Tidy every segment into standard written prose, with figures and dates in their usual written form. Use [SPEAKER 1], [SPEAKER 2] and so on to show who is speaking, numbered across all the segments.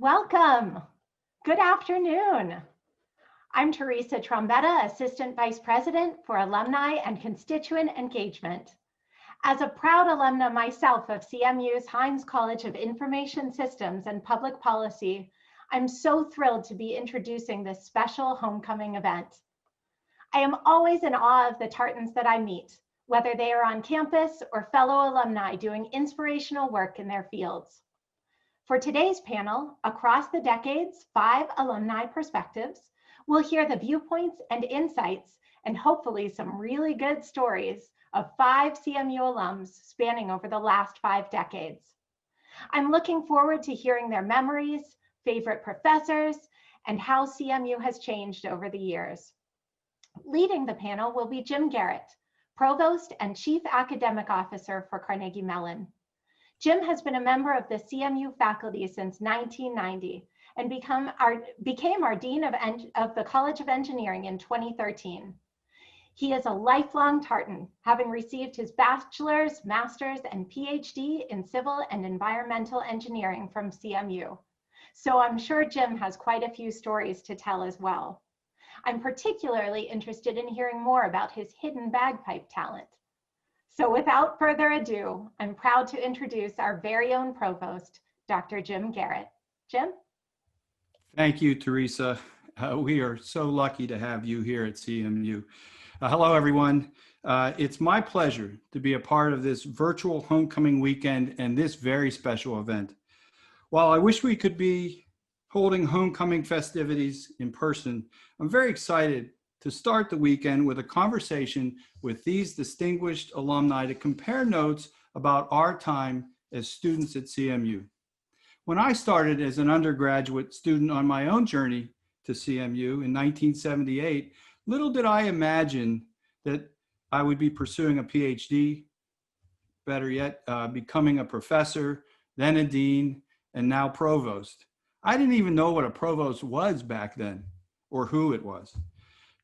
[SPEAKER 1] Welcome. Good afternoon. I'm Teresa Trombetta, Assistant Vice President for Alumni and Constituent Engagement. As a proud alumna myself of CMU's Hines College of Information Systems and Public Policy, I'm so thrilled to be introducing this special homecoming event. I am always in awe of the Tartans that I meet, whether they are on campus or fellow alumni doing inspirational work in their fields. For today's panel, Across the Decades, 5 Alumni Perspectives, we'll hear the viewpoints and insights and hopefully some really good stories of 5 CMU alums spanning over the last 5 decades. I'm looking forward to hearing their memories, favorite professors, and how CMU has changed over the years. Leading the panel will be Jim Garrett, Provost and Chief Academic Officer for Carnegie Mellon. Jim has been a member of the CMU faculty since 1990 and became our Dean of the College of Engineering in 2013. He is a lifelong Tartan, having received his bachelor's, master's, and PhD in civil and environmental engineering from CMU. So I'm sure Jim has quite a few stories to tell as well. I'm particularly interested in hearing more about his hidden bagpipe talent. So without further ado, I'm proud to introduce our very own provost, Dr. Jim Garrett. Jim?
[SPEAKER 2] Thank you, Teresa. We are so lucky to have you here at CMU. Hello, everyone. It's my pleasure to be a part of this virtual homecoming weekend and this very special event. While I wish we could be holding homecoming festivities in person, I'm very excited to start the weekend with a conversation with these distinguished alumni to compare notes about our time as students at CMU. When I started as an undergraduate student on my own journey to CMU in 1978, little did I imagine that I would be pursuing a PhD, better yet, becoming a professor, then a dean, and now provost. I didn't even know what a provost was back then or who it was.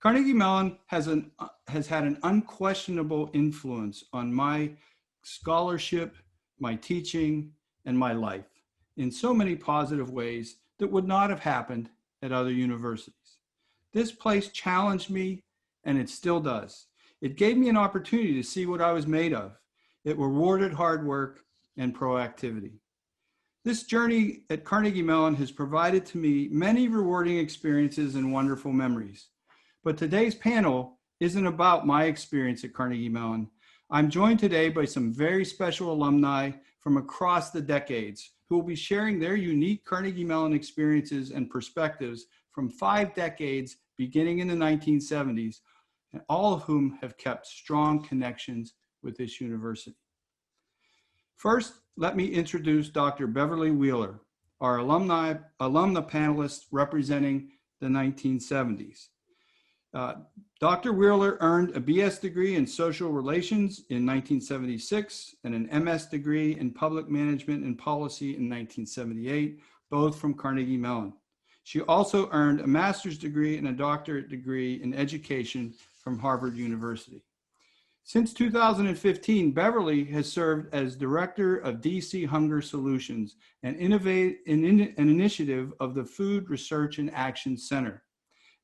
[SPEAKER 2] Carnegie Mellon has had an unquestionable influence on my scholarship, my teaching, and my life in so many positive ways that would not have happened at other universities. This place challenged me, and it still does. It gave me an opportunity to see what I was made of. It rewarded hard work and proactivity. This journey at Carnegie Mellon has provided to me many rewarding experiences and wonderful memories. But today's panel isn't about my experience at Carnegie Mellon. I'm joined today by some very special alumni from across the decades who will be sharing their unique Carnegie Mellon experiences and perspectives from 5 decades beginning in the 1970s, and all of whom have kept strong connections with this university. First, let me introduce Dr. Beverly Wheeler, our alumna panelist representing the 1970s. Dr. Wheeler earned a BS degree in social relations in 1976 and an MS degree in public management and policy in 1978, both from Carnegie Mellon. She also earned a master's degree and a doctorate degree in education from Harvard University. Since 2015, Beverly has served as director of DC Hunger Solutions, an initiative of the Food Research and Action Center.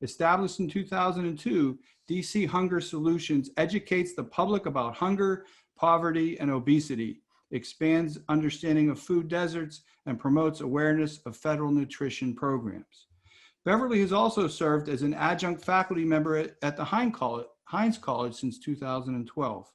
[SPEAKER 2] Established in 2002, DC Hunger Solutions educates the public about hunger, poverty, and obesity, expands understanding of food deserts, and promotes awareness of federal nutrition programs. Beverly has also served as an adjunct faculty member at the Hines College since 2012.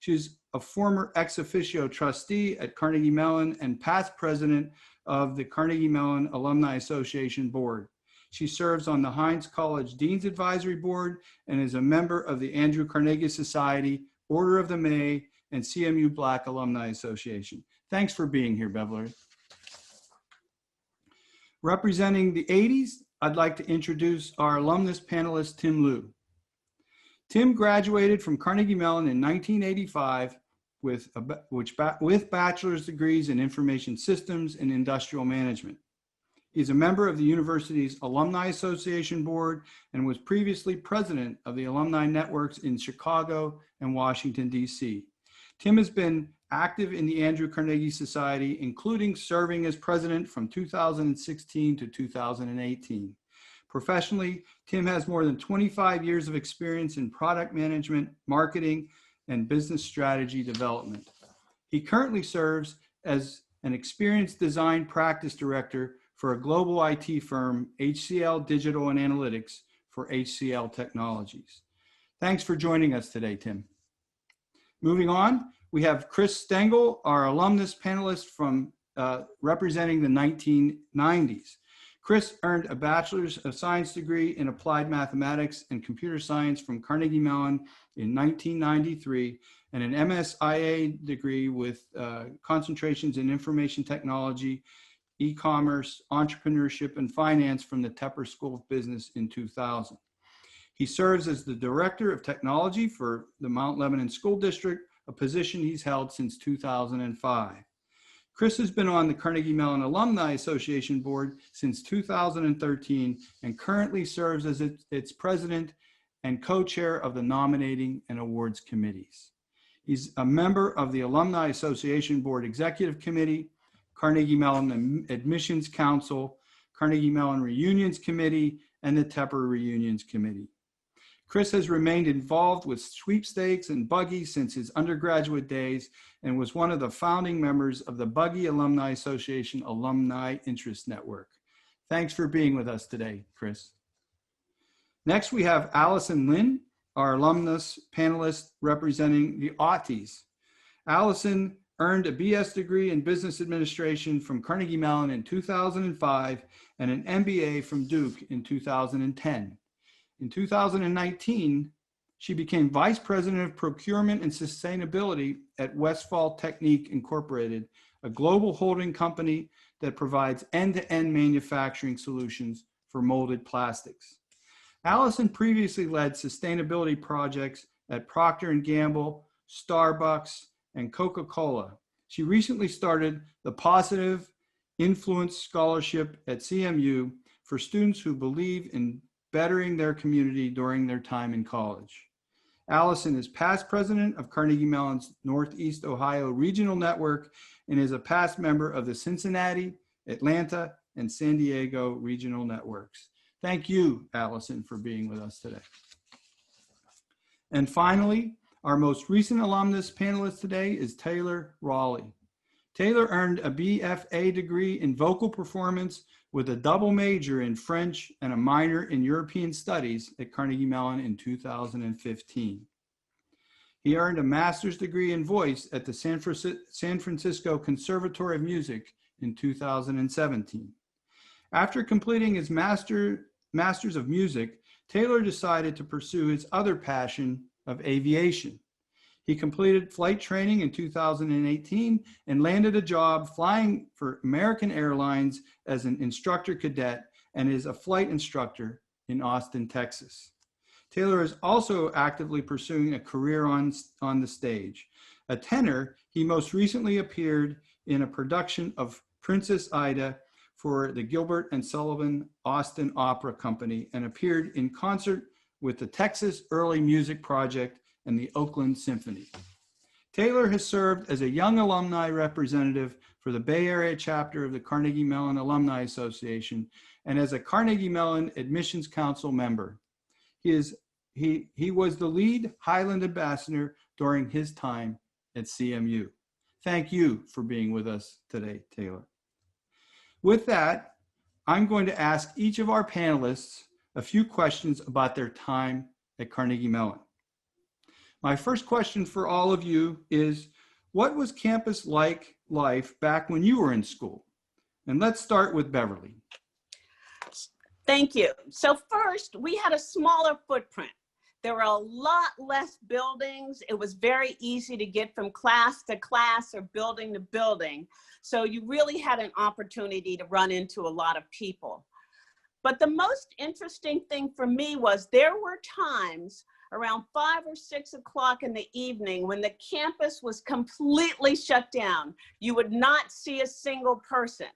[SPEAKER 2] She's a former ex officio trustee at Carnegie Mellon and past president of the Carnegie Mellon Alumni Association Board. She serves on the Hines College Dean's Advisory Board and is a member of the Andrew Carnegie Society, Order of the May, and CMU Black Alumni Association. Thanks for being here, Beverly. Representing the 80s, I'd like to introduce our alumnus panelist, Tim Liu. Tim graduated from Carnegie Mellon in 1985 with bachelor's degrees in information systems and industrial management. He's a member of the university's Alumni Association Board and was previously president of the alumni networks in Chicago and Washington, D.C. Tim has been active in the Andrew Carnegie Society, including serving as president from 2016 to 2018. Professionally, Tim has more than 25 years of experience in product management, marketing, and business strategy development. He currently serves as an experienced design practice director for a global IT firm, HCL Digital and Analytics, for HCL Technologies. Thanks for joining us today, Tim. Moving on, we have Chris Stengel, our alumnus panelist from representing the 1990s. Chris earned a Bachelor's of Science degree in Applied Mathematics and Computer Science from Carnegie Mellon in 1993 and an MSIA degree with concentrations in Information Technology, e-commerce, entrepreneurship, and finance from the Tepper School of Business in 2000. He serves as the Director of Technology for the Mount Lebanon School District, a position he's held since 2005. Chris has been on the Carnegie Mellon Alumni Association Board since 2013 and currently serves as its president and co-chair of the Nominating and Awards Committees. He's a member of the Alumni Association Board Executive Committee, Carnegie Mellon Admissions Council, Carnegie Mellon Reunions Committee, and the Tepper Reunions Committee. Chris has remained involved with sweepstakes and Buggy since his undergraduate days and was one of the founding members of the Buggy Alumni Association Alumni Interest Network. Thanks for being with us today, Chris. Next, we have Allison Lynn, our alumnus panelist representing the Autys. Allison earned a BS degree in Business Administration from Carnegie Mellon in 2005 and an MBA from Duke in 2010. In 2019, she became Vice President of Procurement and Sustainability at Westfall Technique Incorporated, a global holding company that provides end-to-end manufacturing solutions for molded plastics. Allison previously led sustainability projects at Procter & Gamble, Starbucks, and Coca-Cola. She recently started the Positive Influence Scholarship at CMU for students who believe in bettering their community during their time in college. Allison is past president of Carnegie Mellon's Northeast Ohio Regional Network and is a past member of the Cincinnati, Atlanta, and San Diego Regional Networks. Thank you, Allison, for being with us today. And finally, our most recent alumnus panelist today is Taylor Raleigh. Taylor earned a BFA degree in vocal performance with a double major in French and a minor in European Studies at Carnegie Mellon in 2015. He earned a master's degree in voice at the San Francisco Conservatory of Music in 2017. After completing his Master's of Music, Taylor decided to pursue his other passion of aviation. He completed flight training in 2018 and landed a job flying for American Airlines as an instructor cadet and is a flight instructor in Austin, Texas. Taylor is also actively pursuing a career on the stage. A tenor, he most recently appeared in a production of Princess Ida for the Gilbert and Sullivan Austin Opera Company and appeared in concert with the Texas Early Music Project and the Oakland Symphony. Taylor has served as a young alumni representative for the Bay Area chapter of the Carnegie Mellon Alumni Association and as a Carnegie Mellon Admissions Council member. He was the lead Highland ambassador during his time at CMU. Thank you for being with us today, Taylor. With that, I'm going to ask each of our panelists a few questions about their time at Carnegie Mellon. My first question for all of you is, what was campus life back when you were in school? And let's start with Beverly.
[SPEAKER 3] Thank you. So first, we had a smaller footprint. There were a lot less buildings. It was very easy to get from class to class or building to building. So you really had an opportunity to run into a lot of people. But the most interesting thing for me was there were times around 5 or 6 o'clock in the evening when the campus was completely shut down. You would not see a single person.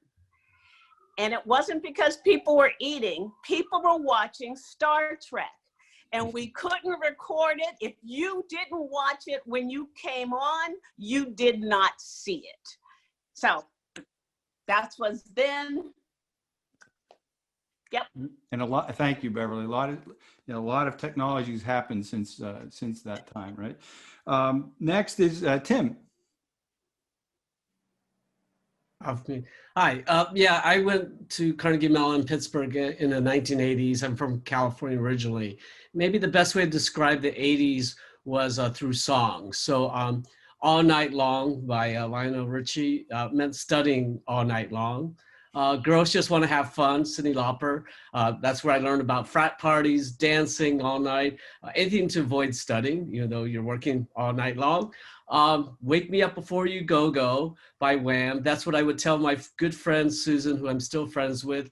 [SPEAKER 3] And it wasn't because people were eating, people were watching Star Trek. and we couldn't record it. If you didn't watch it when you came on, you did not see it. So that was then. Yep.
[SPEAKER 2] And a lot. Thank you, Beverly. A lot of technology has happened since that time, right? Next is Tim.
[SPEAKER 4] Of me. Hi. Yeah, I went to Carnegie Mellon, Pittsburgh in the 1980s. I'm from California originally. Maybe the best way to describe the 80s was through songs. So All Night Long by Lionel Richie meant studying all night long. Girls Just Want to Have Fun, Cyndi Lauper. That's where I learned about frat parties, dancing all night, anything to avoid studying, even though you're working all night long. Wake Me Up Before You Go Go by Wham. That's what I would tell my good friend Susan, who I'm still friends with,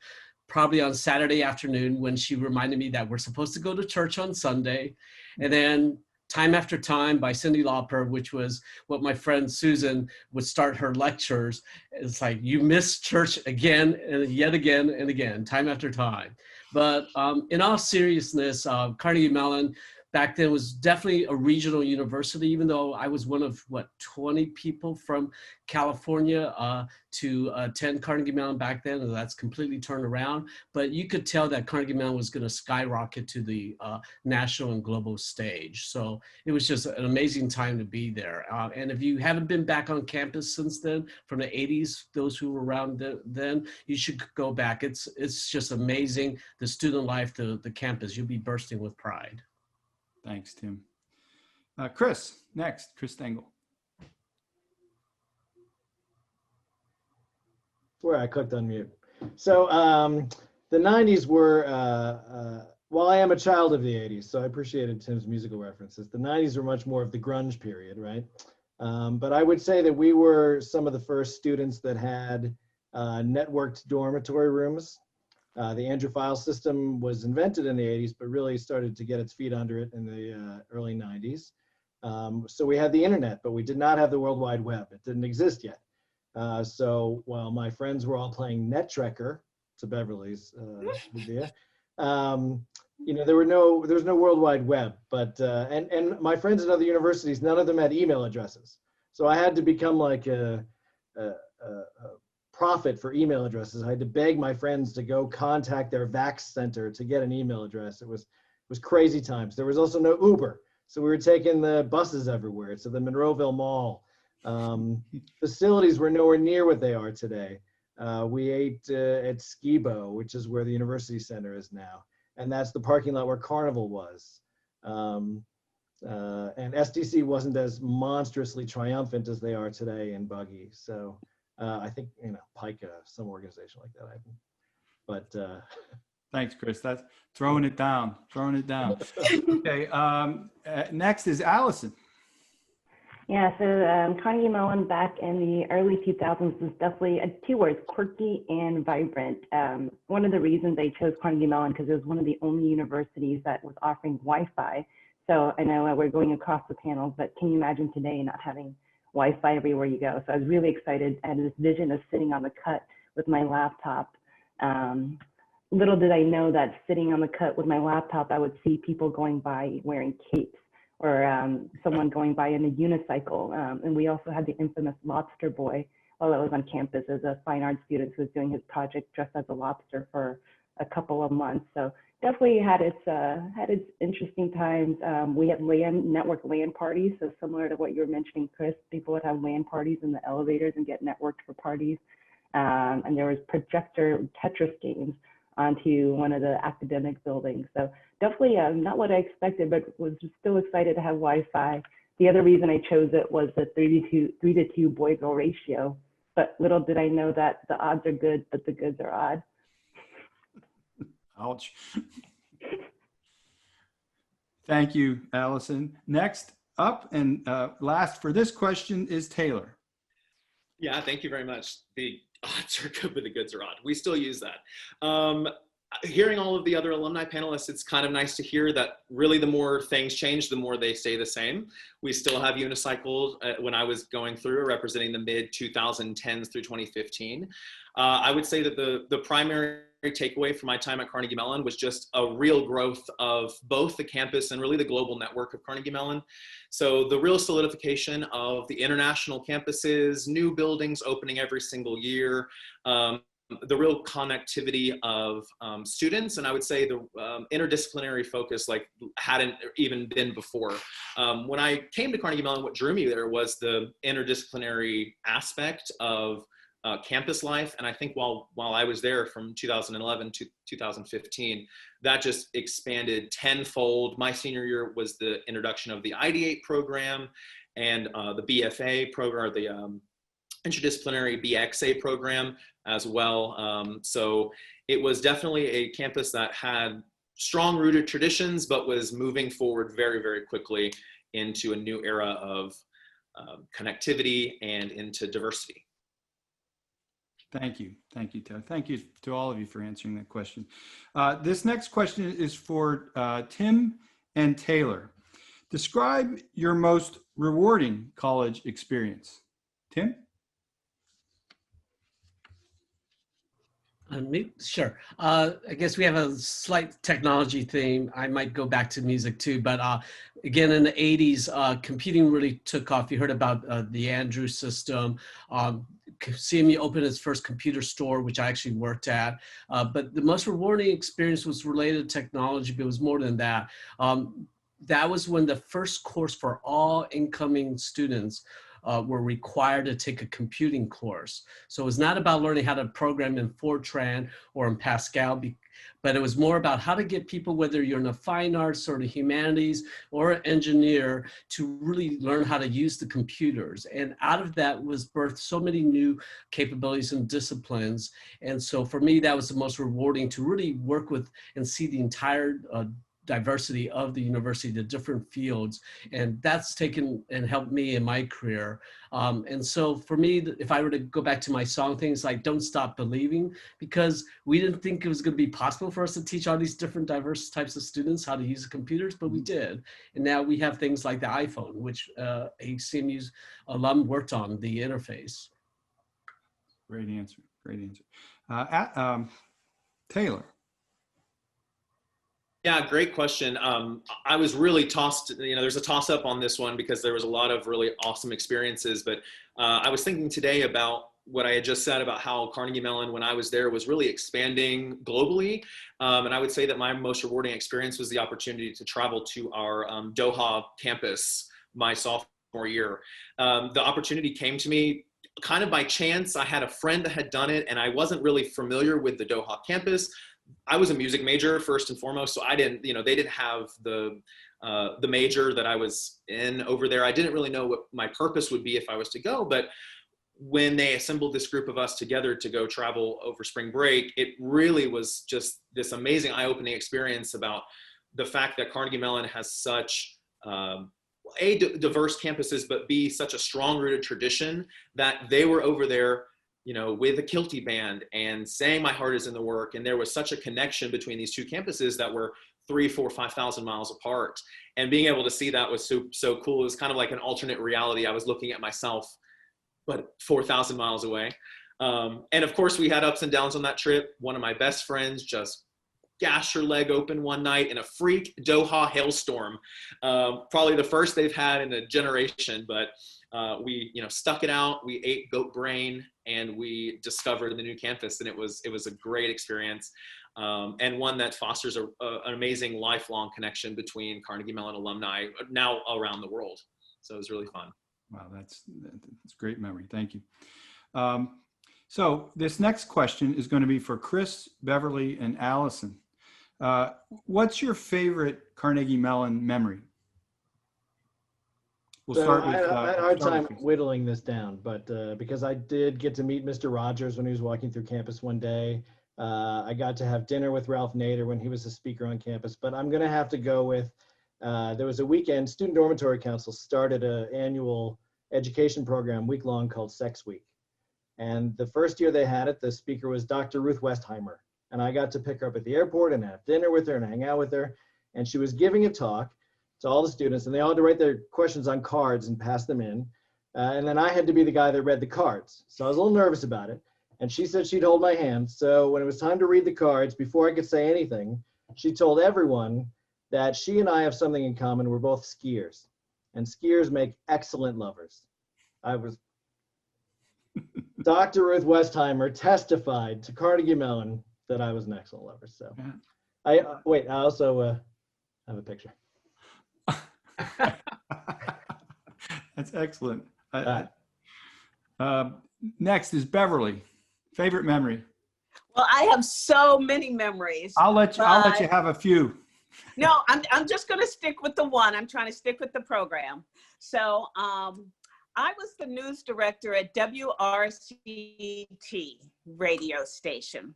[SPEAKER 4] probably on Saturday afternoon when she reminded me that we're supposed to go to church on Sunday. And then Time After Time by Cyndi Lauper, which was what my friend Susan would start her lectures. It's like, you miss church again and yet again and again, time after time. But in all seriousness, Carnegie Mellon back then was definitely a regional university, even though I was one of, 20 people from California to attend Carnegie Mellon back then, and that's completely turned around. But you could tell that Carnegie Mellon was going to skyrocket to the national and global stage. So it was just an amazing time to be there. And if you haven't been back on campus since then, from the 80s, those who were around then, you should go back. It's just amazing, the student life, the campus. You'll be bursting with pride.
[SPEAKER 2] Thanks, Tim. Chris, next, Chris Stengel.
[SPEAKER 5] Where I clicked on mute. So the 90s were, while I am a child of the 80s, so I appreciated Tim's musical references, the 90s were much more of the grunge period, right? But I would say that we were some of the first students that had networked dormitory rooms. The Andrew file system was invented in the 80s, but really started to get its feet under it in the early 90s. So we had the internet, but we did not have the World Wide Web. It didn't exist yet. So while my friends were all playing NetTrekker, to Beverly's idea, you know, there was no World Wide Web, but and my friends at other universities, none of them had email addresses. So I had to become like a prophet for email addresses. I had to beg my friends to go contact their vax center to get an email address. It was crazy times. There was also no Uber, so we were taking the buses everywhere to the Monroeville Mall. Facilities were nowhere near what they are today. We ate at Skibo, which is where the University Center is now, and that's the parking lot where Carnival was. And SDC wasn't as monstrously triumphant as they are today in Buggy. So I think, you know, PICA, some organization like that. But
[SPEAKER 2] Thanks, Chris. That's throwing it down. Okay. Next is Allison.
[SPEAKER 6] Yeah, so Carnegie Mellon back in the early 2000s was definitely, two words, quirky and vibrant. One of the reasons I chose Carnegie Mellon because it was one of the only universities that was offering Wi-Fi. So I know we're going across the panels, but can you imagine today not having Wi-Fi everywhere you go? So I was really excited. I had this vision of sitting on the cut with my laptop. Little did I know that sitting on the cut with my laptop, I would see people going by wearing capes, or someone going by in a unicycle. And we also had the infamous lobster boy while I was on campus as a fine arts student who was doing his project dressed as a lobster for a couple of months. So definitely had its interesting times. We had network LAN parties, so similar to what you were mentioning, Chris. People would have LAN parties in the elevators and get networked for parties. And there was projector Tetris games onto one of the academic buildings. So definitely not what I expected, but was still excited to have Wi-Fi. The other reason I chose it was the 3 to 2 boy-girl ratio. But little did I know that the odds are good, but the goods are odd.
[SPEAKER 2] Ouch. Thank you, Allison. Next up and last for this question is Taylor.
[SPEAKER 7] Yeah, thank you very much. The odds are good, but the goods are odd. We still use that. Hearing all of the other alumni panelists, it's kind of nice to hear that really the more things change, the more they stay the same. We still have unicycles when I was going through representing the mid 2010s through 2015. I would say that the primary takeaway from my time at Carnegie Mellon was just a real growth of both the campus and really the global network of Carnegie Mellon. So the real solidification of the international campuses, new buildings opening every single year, the real connectivity of students, and I would say the interdisciplinary focus like hadn't even been before. When I came to Carnegie Mellon, what drew me there was the interdisciplinary aspect of campus life, and I think while I was there from 2011 to 2015, that just expanded tenfold. My senior year was the introduction of the Ideate program and the BFA program, or the interdisciplinary BXA program as well. So it was definitely a campus that had strong rooted traditions, but was moving forward very, very quickly into a new era of connectivity and into diversity.
[SPEAKER 2] Thank you. Thank you, Ted. Thank you to all of you for answering that question. This next question is for Tim and Taylor. Describe your most rewarding college experience. Tim?
[SPEAKER 4] Sure. I guess we have a slight technology theme. I might go back to music too, but again, in the 80s, computing really took off. You heard about the Andrew system. CMU opened its first computer store, which I actually worked at. But the most rewarding experience was related to technology, but it was more than that. That was when the first course for all incoming students were required to take a computing course. So it was not about learning how to program in Fortran or in Pascal, but it was more about how to get people, whether you're in the fine arts or the humanities or an engineer, to really learn how to use the computers. And out of that was birthed so many new capabilities and disciplines. And so for me, that was the most rewarding, to really work with and see the entire diversity of the university, the different fields, and that's taken and helped me in my career. And so for me, if I were to go back to my song, things like Don't Stop Believing, because we didn't think it was going to be possible for us to teach all these different diverse types of students how to use the computers, but we did. And now we have things like the iPhone, which a CMU's alum worked on the interface.
[SPEAKER 2] Great answer. Great answer. Taylor.
[SPEAKER 7] Yeah, great question. I was really tossed, there's a toss up on this one because there was a lot of really awesome experiences, but I was thinking today about what I had just said about how Carnegie Mellon, when I was there, was really expanding globally. And I would say that my most rewarding experience was the opportunity to travel to our Doha campus my sophomore year. The opportunity came to me kind of by chance. I had a friend that had done it, and I wasn't really familiar with the Doha campus. I was a music major first and foremost, so I didn't, they didn't have the major that I was in over there. I didn't really know what my purpose would be if I was to go, but when they assembled this group of us together to go travel over spring break, it really was just this amazing eye-opening experience about the fact that Carnegie Mellon has such diverse campuses, but B, such a strong-rooted tradition that they were over there with a Kilty band and saying My Heart Is in the Work. And there was such a connection between these two campuses that were 3,000, 4,000, 5,000 miles apart. And being able to see that was so cool. It was kind of like an alternate reality. I was looking at myself, but 4,000 miles away. And of course, we had ups and downs on that trip. One of my best friends just gashed her leg open one night in a freak Doha hailstorm. Probably the first they've had in a generation, but we stuck it out. We ate goat brain and we discovered the new campus, and it was a great experience, and one that fosters an amazing lifelong connection between Carnegie Mellon alumni now around the world. So it was really fun.
[SPEAKER 2] Wow, that's a great memory. Thank you. So this next question is going to be for Chris, Beverly, and Allison. What's your favorite Carnegie Mellon memory? We'll start with,
[SPEAKER 5] I had a hard time whittling this down, but because I did get to meet Mr. Rogers when he was walking through campus one day. I got to have dinner with Ralph Nader when he was a speaker on campus, but I'm going to have to go with, there was a weekend, Student Dormitory Council started an annual education program week-long called Sex Week. And the first year they had it, the speaker was Dr. Ruth Westheimer. And I got to pick her up at the airport and have dinner with her and hang out with her. And she was giving a talk to all the students, and they all had to write their questions on cards and pass them in. And then I had to be the guy that read the cards. So I was a little nervous about it. And she said she'd hold my hand. So when it was time to read the cards, before I could say anything, she told everyone that she and I have something in common. We're both skiers, and skiers make excellent lovers. I was Dr. Ruth Westheimer testified to Carnegie Mellon that I was an excellent lover. So I also have a picture.
[SPEAKER 2] That's excellent. Next is Beverly. Favorite memory?
[SPEAKER 3] Well, I have so many memories.
[SPEAKER 2] I'll let you have a few.
[SPEAKER 3] No, I'm just going to stick with the one. I'm trying to stick with the program. So I was the news director at WRCT radio station.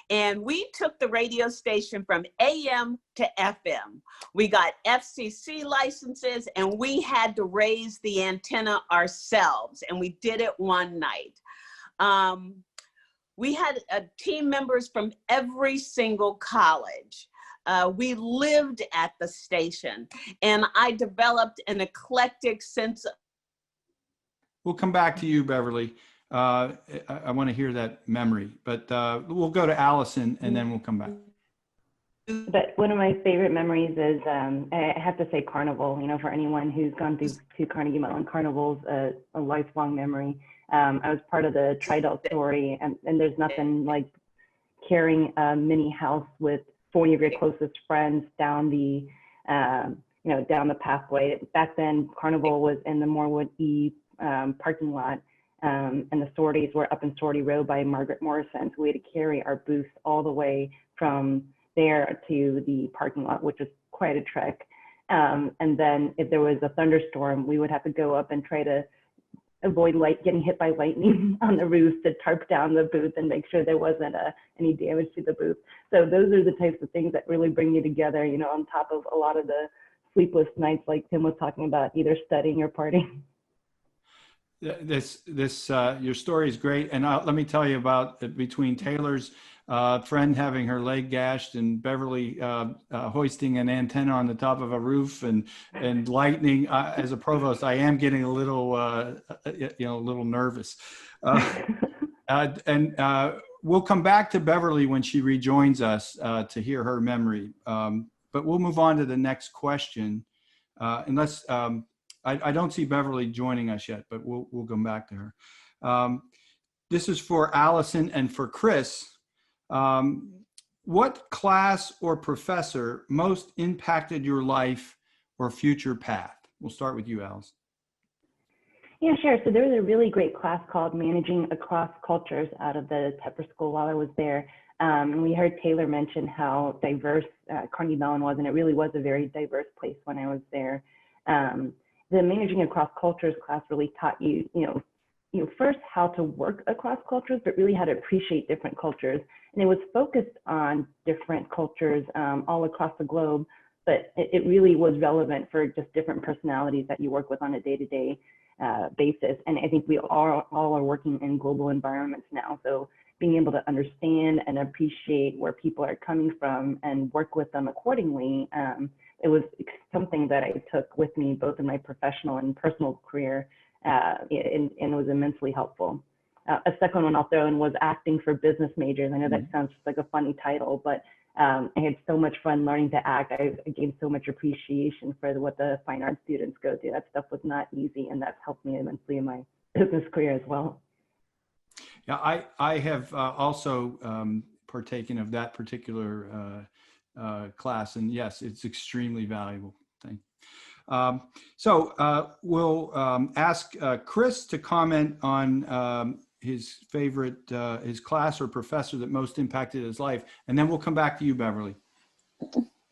[SPEAKER 3] And we took the radio station from AM to FM. We got FCC licenses and we had to raise the antenna ourselves. And we did it one night. We had team members from every single college. We lived at the station and I developed an eclectic sense of.
[SPEAKER 2] We'll come back to you, Beverly. I want to hear that memory, but we'll go to Allison and then we'll come back.
[SPEAKER 6] But one of my favorite memories is, I have to say Carnival, you know, for anyone who's gone through two Carnegie Mellon Carnivals, a lifelong memory. I was part of the Tri-Delt story, and there's nothing like carrying a mini house with 40 of your closest friends down the, down the pathway. Back then, Carnival was in the Morewood E parking lot, and the sorties were up in Sortie Row by Margaret Morrison. So we had to carry our booths all the way from there to the parking lot, which was quite a trek. And then if there was a thunderstorm, we would have to go up and try to avoid getting hit by lightning on the roof to tarp down the booth and make sure there wasn't any damage to the booth. So those are the types of things that really bring you together, you know, on top of a lot of the sleepless nights like Tim was talking about, either studying or partying.
[SPEAKER 2] Your story is great. And let me tell you about between Taylor's friend having her leg gashed and Beverly hoisting an antenna on the top of a roof and lightning. As a provost, I am getting a little, a little nervous. And we'll come back to Beverly when she rejoins us to hear her memory. But we'll move on to the next question, unless I don't see Beverly joining us yet, but we'll come back to her. This is for Allison and for Chris. What class or professor most impacted your life or future path? We'll start with you, Allison.
[SPEAKER 6] Yeah, sure. So there was a really great class called Managing Across Cultures out of the Tepper School while I was there. And we heard Taylor mention how diverse Carnegie Mellon was, and it really was a very diverse place when I was there. The Managing Across Cultures class really taught you, first how to work across cultures, but really how to appreciate different cultures. And it was focused on different cultures all across the globe, but it really was relevant for just different personalities that you work with on a day-to-day basis. And I think we all are working in global environments now. So being able to understand and appreciate where people are coming from and work with them accordingly, it was something that I took with me both in my professional and personal career, and it was immensely helpful. A second one I'll throw in was acting for business majors. I know that sounds just like a funny title, but I had so much fun learning to act. I gained so much appreciation for what the fine arts students go through. That stuff was not easy, and that's helped me immensely in my business career as well.
[SPEAKER 2] Yeah, I have also partaken of that particular class, and yes, it's extremely valuable thing. So we'll ask Chris to comment on his favorite, his class or professor that most impacted his life, and then we'll come back to you, Beverly.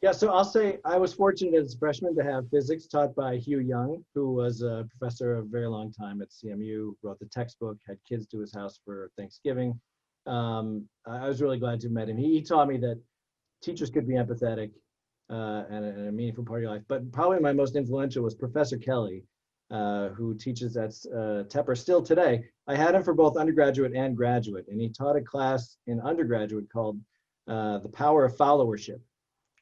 [SPEAKER 5] Yeah, so I'll say I was fortunate as a freshman to have physics taught by Hugh Young, who was a professor a very long time at CMU, wrote the textbook, had kids to his house for Thanksgiving. I was really glad to have met him. He taught me that teachers could be empathetic and a meaningful part of your life. But probably my most influential was Professor Kelly, who teaches at Tepper still today. I had him for both undergraduate and graduate, and he taught a class in undergraduate called The Power of Followership,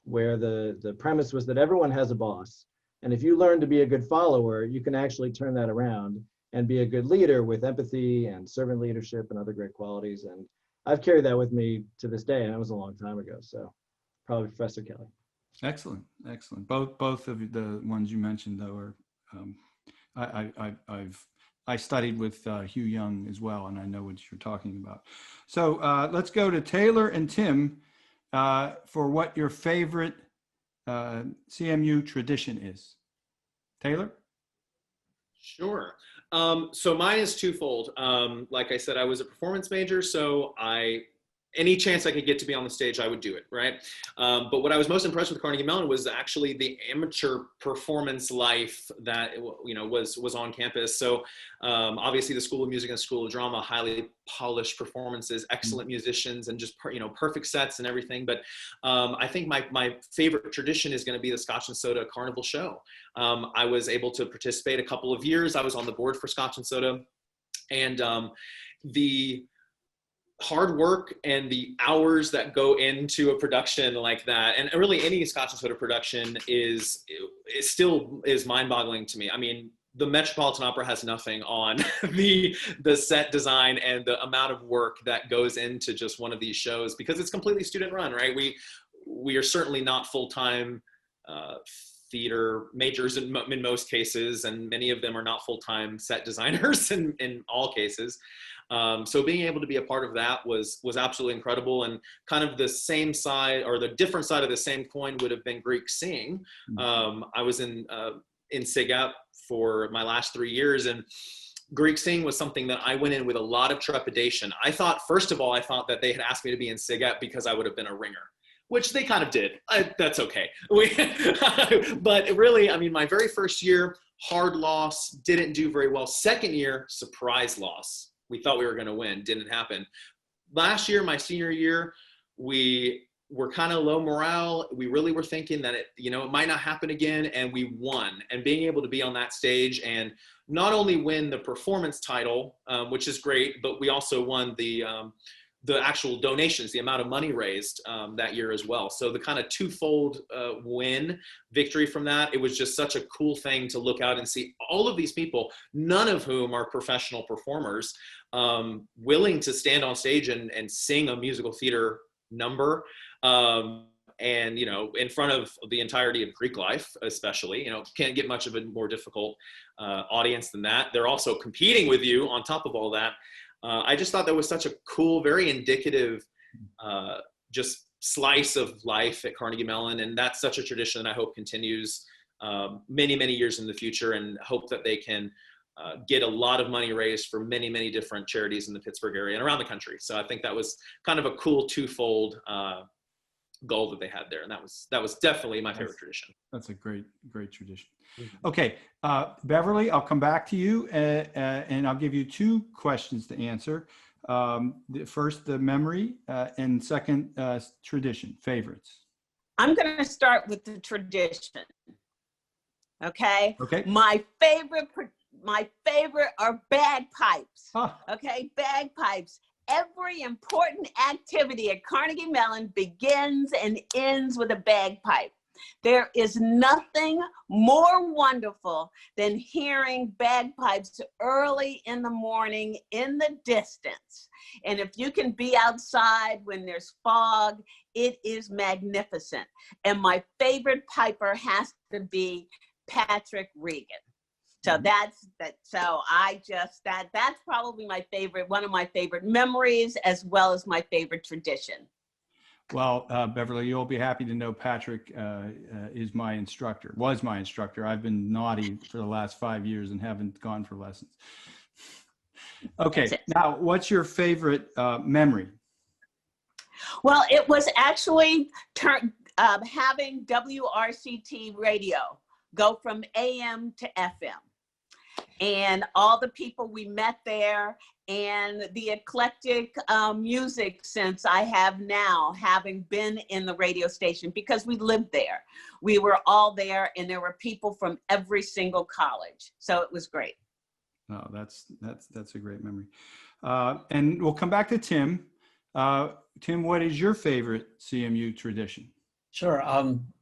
[SPEAKER 5] where the premise was that everyone has a boss. And if you learn to be a good follower, you can actually turn that around and be a good leader with empathy and servant leadership and other great qualities. And I've carried that with me to this day, and that was a long time ago. So probably Professor Kelly.
[SPEAKER 2] Excellent, excellent. Both of the ones you mentioned, though, are I studied with Hugh Young as well, and I know what you're talking about. So let's go to Taylor and Tim for what your favorite CMU tradition is. Taylor?
[SPEAKER 7] Sure. So mine is twofold. Like I said, I was a performance major, so any chance I could get to be on the stage, I would do it, right? But what I was most impressed with Carnegie Mellon was actually the amateur performance life that was on campus. So obviously the School of Music and School of Drama, highly polished performances, excellent musicians, and just perfect sets and everything. But I think my favorite tradition is going to be the Scotch and Soda Carnival Show. I was able to participate a couple of years. I was on the board for Scotch and Soda, and the hard work and the hours that go into a production like that, and really any Scotch and Soda production is mind-boggling to me. I mean, the Metropolitan Opera has nothing on the set design and the amount of work that goes into just one of these shows, because it's completely student run, right? We are certainly not full-time theater majors in most cases, and many of them are not full-time set designers in all cases. So being able to be a part of that was absolutely incredible. And kind of the same side, or the different side of the same coin, would have been Greek Sing. I was in SIGEP for my last 3 years, and Greek Sing was something that I went in with a lot of trepidation. First of all, I thought that they had asked me to be in SIGEP because I would have been a ringer, which they kind of did. That's okay. But really, I mean, my very first year, hard loss, didn't do very well. Second year, surprise loss. We thought we were going to win, didn't happen. Last year, my senior year, we were kind of low morale. We really were thinking that it might not happen again, and we won. And being able to be on that stage and not only win the performance title, which is great, but we also won the actual donations, the amount of money raised that year as well. So the kind of twofold victory from that, it was just such a cool thing to look out and see all of these people, none of whom are professional performers, willing to stand on stage and sing a musical theater number. And, in front of the entirety of Greek life, especially, can't get much of a more difficult audience than that. They're also competing with you on top of all that. I just thought that was such a cool, very indicative, just slice of life at Carnegie Mellon. And that's such a tradition that I hope continues many, many years in the future, and hope that they can get a lot of money raised for many, many different charities in the Pittsburgh area and around the country. So I think that was kind of a cool twofold goal that they had there. And that was definitely my favorite tradition.
[SPEAKER 2] That's a great tradition. Okay, Beverly, I'll come back to you and I'll give you 2 questions to answer. First, the memory, and second, tradition, favorites.
[SPEAKER 3] I'm going to start with the tradition. Okay.
[SPEAKER 2] Okay.
[SPEAKER 3] My favorite are bagpipes.
[SPEAKER 2] Huh.
[SPEAKER 3] Okay, bagpipes. Every important activity at Carnegie Mellon begins and ends with a bagpipe. There is nothing more wonderful than hearing bagpipes early in the morning in the distance. And if you can be outside when there's fog, it is magnificent. And my favorite piper has to be Patrick Regan. So that's probably my favorite, one of my favorite memories, as well as my favorite tradition.
[SPEAKER 2] Well, Beverly, you'll be happy to know Patrick was my instructor. I've been naughty for the last 5 years and haven't gone for lessons. Okay, now what's your favorite memory?
[SPEAKER 3] Well, it was actually having WRCT radio go from AM to FM. And all the people we met there, and the eclectic music sense I have now, having been in the radio station, because we lived there. We were all there, and there were people from every single college. So it was great.
[SPEAKER 2] Oh, that's a great memory. And we'll come back to Tim. Tim, what is your favorite CMU tradition?
[SPEAKER 4] Sure.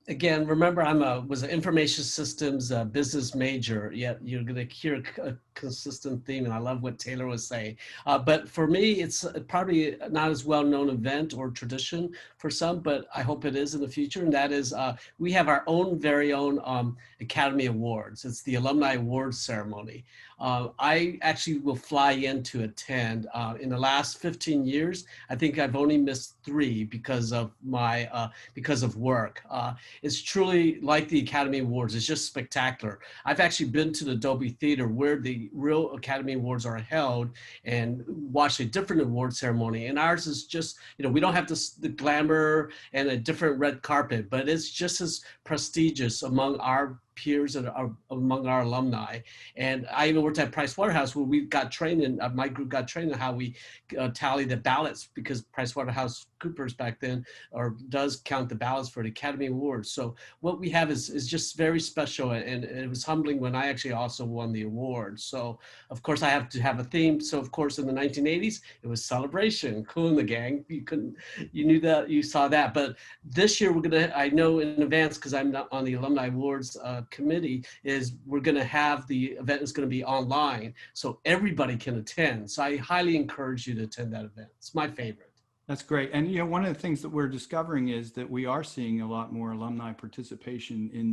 [SPEAKER 4] again, remember was an information systems business major, yet you're going to hear a consistent theme, and I love what Taylor was saying. But for me, it's probably not as well-known event or tradition for some, but I hope it is in the future, and that is we have our very own Academy Awards. It's the Alumni Awards ceremony. I actually will fly in to attend. In the last 15 years, I think I've only missed 3 because of work. It's truly like the Academy Awards. It's just spectacular. I've actually been to the Dolby Theater where the real Academy Awards are held and watched a different award ceremony. And ours is just, we don't have the glamour and a different red carpet, but it's just as prestigious among our peers and among our alumni. And I even worked at Pricewaterhouse where we got trained in, my group got trained in how we tally the ballots, because PricewaterhouseCoopers back then does count the ballots for the Academy Awards. So what we have is just very special, and it was humbling when I actually also won the award. So of course I have to have a theme. So of course in the 1980s, it was celebration, Cool in the Gang. You knew that, you saw that. But this year I know in advance, because I'm not on the Alumni Awards committee, is we're going to have the event is going to be online, so everybody can attend. So I highly encourage you to attend that event. It's my favorite.
[SPEAKER 2] That's great. And one of the things that we're discovering is that we are seeing a lot more alumni participation in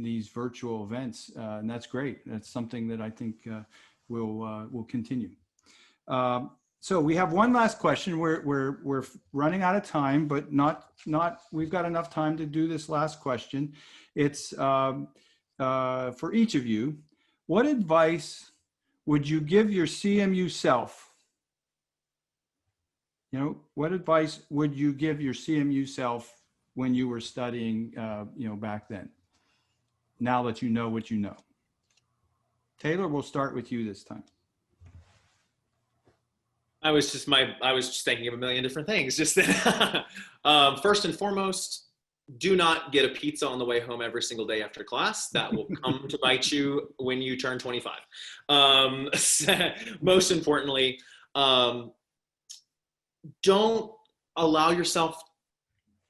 [SPEAKER 2] these virtual events, and that's great. That's something that I think will continue. So we have one last question. We're running out of time, but not we've got enough time to do this last question. It's for each of you. What advice would you give your CMU self? What advice would you give your CMU self when you were studying, back then? Now that you know what you know. Taylor, we'll start with you this time.
[SPEAKER 7] I was just thinking of a million different things. Just that, first and foremost, do not get a pizza on the way home every single day after class. That will come to bite you when you turn 25. Most importantly, don't allow yourself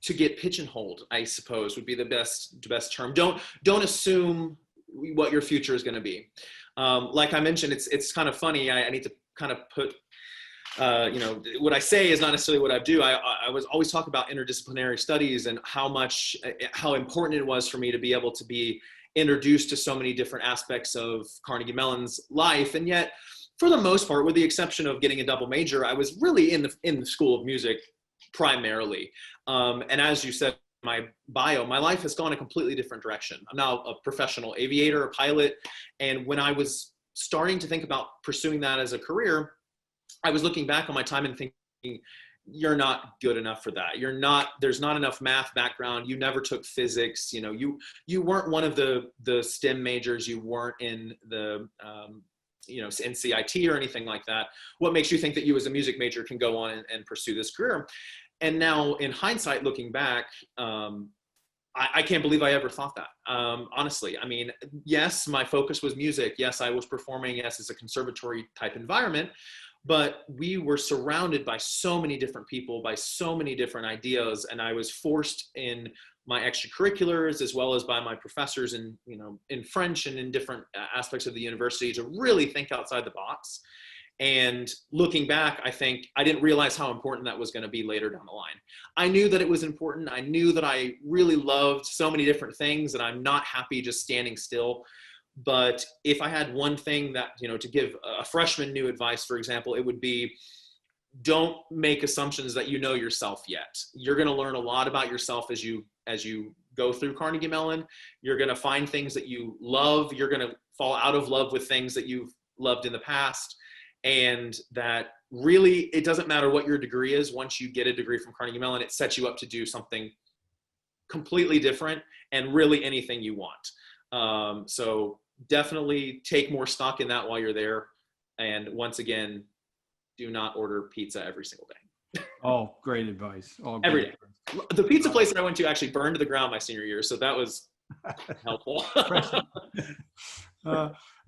[SPEAKER 7] to get pigeonholed, I suppose would be the best term. Don't assume what your future is going to be. Like I mentioned, it's kind of funny. I need to kind of put, what I say is not necessarily what I do. I was always talk about interdisciplinary studies and how important it was for me to be able to be introduced to so many different aspects of Carnegie Mellon's life. And yet, for the most part, with the exception of getting a double major, I was really in the School of Music primarily. And as you said, my bio, my life has gone a completely different direction. I'm now a professional aviator, a pilot. And when I was starting to think about pursuing that as a career, I was looking back on my time and thinking, you're not good enough for that. There's not enough math background. You never took physics. You weren't one of the STEM majors. You weren't in the, NCIT or anything like that. What makes you think that you as a music major can go on and pursue this career? And now in hindsight, looking back, I can't believe I ever thought that. Honestly, I mean, yes, my focus was music. Yes, I was performing. Yes, it's a conservatory type environment. But we were surrounded by so many different people, by so many different ideas, and I was forced in my extracurriculars as well as by my professors in French and in different aspects of the university to really think outside the box. And looking back, I think I didn't realize how important that was going to be later down the line. I knew that it was important. I knew that I really loved so many different things, and I'm not happy just standing still. But if I had one thing that, to give a freshman new advice, for example, it would be, don't make assumptions that you know yourself yet. You're going to learn a lot about yourself as you go through Carnegie Mellon. You're going to find things that you love. You're going to fall out of love with things that you've loved in the past. And that really, it doesn't matter what your degree is. Once you get a degree from Carnegie Mellon, it sets you up to do something completely different and really anything you want. So definitely take more stock in that while you're there. And once again, do not order pizza every single day.
[SPEAKER 2] Oh, great advice.
[SPEAKER 7] Every day. The pizza place that I went to actually burned to the ground my senior year, so that was helpful.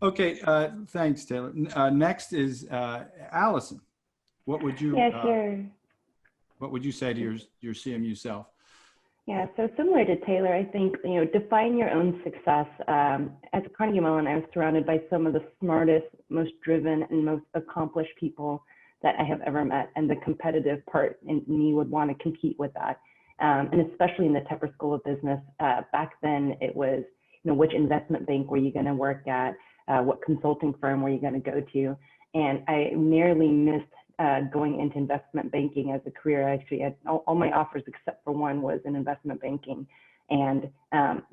[SPEAKER 2] Okay, thanks, Taylor. Next is Allison. What would you?
[SPEAKER 6] Yeah, sure.
[SPEAKER 2] What would you say to your CMU self?
[SPEAKER 6] Yeah, so similar to Taylor, I think, define your own success. At Carnegie Mellon, I was surrounded by some of the smartest, most driven, and most accomplished people that I have ever met. And the competitive part in me would want to compete with that. And especially in the Tepper School of Business, back then it was, which investment bank were you going to work at? What consulting firm were you going to go to? And I nearly missed going into investment banking as a career. I actually had all my offers except for one was in investment banking. And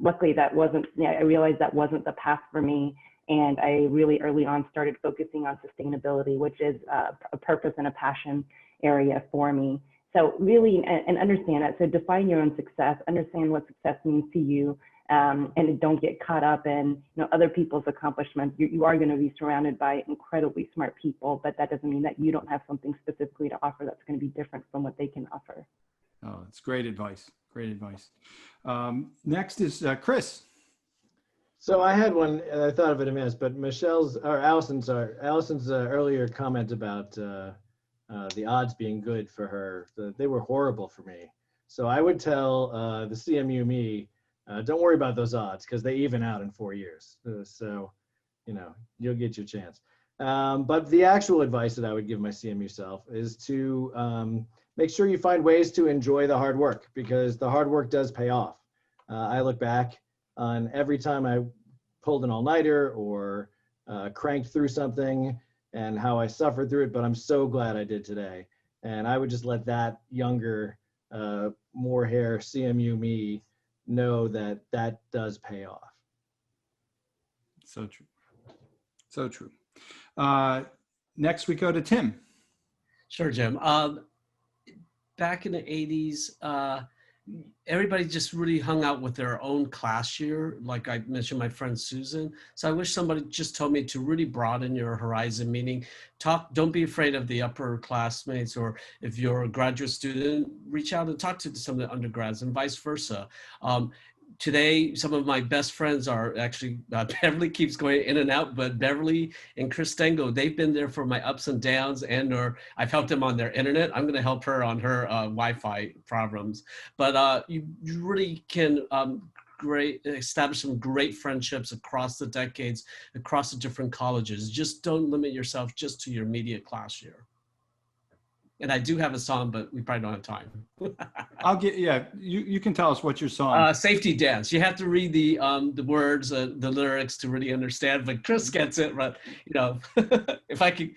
[SPEAKER 6] luckily I realized that wasn't the path for me. And I really early on started focusing on sustainability, which is a purpose and a passion area for me. So really, and understand that. So define your own success, understand what success means to you, and don't get caught up in other people's accomplishments. You are going to be surrounded by incredibly smart people, but that doesn't mean that you don't have something specifically to offer that's going to be different from what they can offer.
[SPEAKER 2] Oh, that's great advice. Great advice. Next is Chris.
[SPEAKER 5] So I had one, I thought of it in a minute, but Allison's earlier comment about the odds being good for her, they were horrible for me. So I would tell the CMU me, don't worry about those odds because they even out in 4 years. So, you'll get your chance. But the actual advice that I would give my CMU self is to make sure you find ways to enjoy the hard work, because the hard work does pay off. I look back on every time I pulled an all-nighter or cranked through something and how I suffered through it, but I'm so glad I did today. And I would just let that younger, more hair CMU me know that that does pay off.
[SPEAKER 2] So true. So true. Next we go to Tim.
[SPEAKER 4] Sure, Jim. Back in the 80s, everybody just really hung out with their own class year. Like I mentioned, my friend Susan. So I wish somebody just told me to really broaden your horizon, meaning don't be afraid of the upper classmates, or if you're a graduate student, reach out and talk to some of the undergrads and vice versa. Today, some of my best friends are actually, Beverly keeps going in and out, but Beverly and Chris Stengo, they've been there for my ups and downs, or I've helped them on their internet. I'm gonna help her on her Wi-Fi problems. But you really can establish some great friendships across the decades, across the different colleges. Just don't limit yourself just to your immediate class year. And I do have a song, but we probably don't have time.
[SPEAKER 2] You can tell us what your song.
[SPEAKER 4] Safety Dance. You have to read the words, the lyrics to really understand, but Chris gets it, but if I could,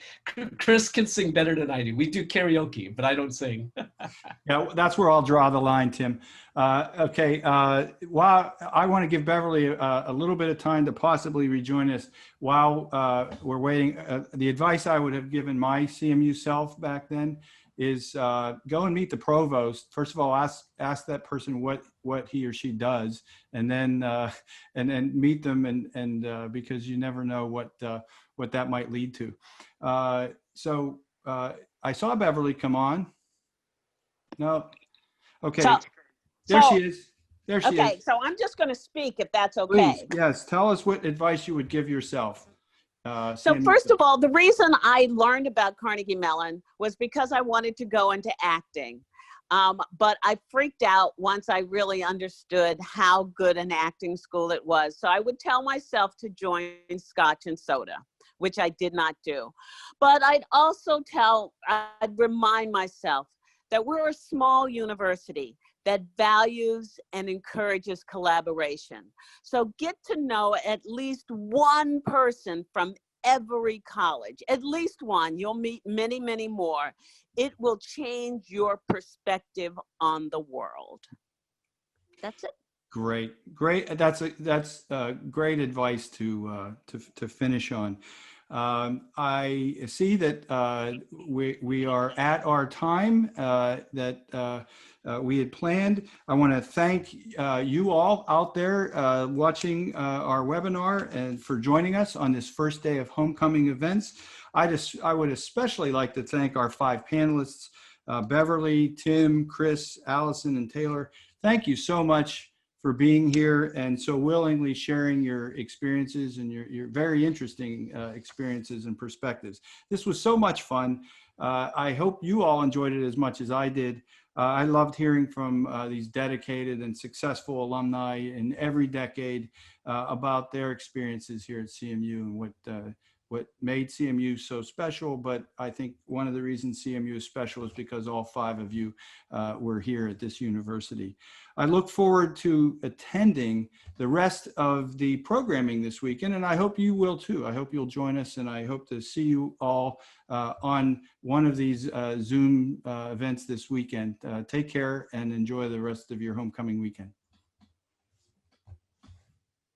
[SPEAKER 4] Chris can sing better than I do. We do karaoke, but I don't sing.
[SPEAKER 2] Yeah, that's where I'll draw the line, Tim. Okay, while I want to give Beverly a little bit of time to possibly rejoin us while we're waiting, the advice I would have given my CMU self back then is go and meet the provost. First of all, ask that person what he or she does, and then meet them, and because you never know what that might lead to. So I saw Beverly come on. No, okay. There she is. There she is.
[SPEAKER 3] Okay, so I'm just going to speak if that's okay.
[SPEAKER 2] Please, yes. Tell us what advice you would give yourself.
[SPEAKER 3] So first of all, the reason I learned about Carnegie Mellon was because I wanted to go into acting. But I freaked out once I really understood how good an acting school it was. So I would tell myself to join Scotch and Soda, which I did not do. But I'd remind myself that we're a small university that values and encourages collaboration. So get to know at least one person from every college, at least one. You'll meet many, many more. It will change your perspective on the world. That's it.
[SPEAKER 2] Great. That's great advice to finish on. I see that we are at our time that we had planned. I want to thank you all out there watching our webinar and for joining us on this first day of homecoming events. I would especially like to thank our 5 panelists, Beverly, Tim, Chris, Allison, and Taylor. Thank you so much for being here and so willingly sharing your experiences and your very interesting experiences and perspectives. This was so much fun. I hope you all enjoyed it as much as I did. I loved hearing from these dedicated and successful alumni in every decade about their experiences here at CMU and what made CMU so special. But I think one of the reasons CMU is special is because all 5 of you were here at this university. I look forward to attending the rest of the programming this weekend, and I hope you will too. I hope you'll join us, and I hope to see you all on one of these Zoom events this weekend. Take care and enjoy the rest of your homecoming weekend.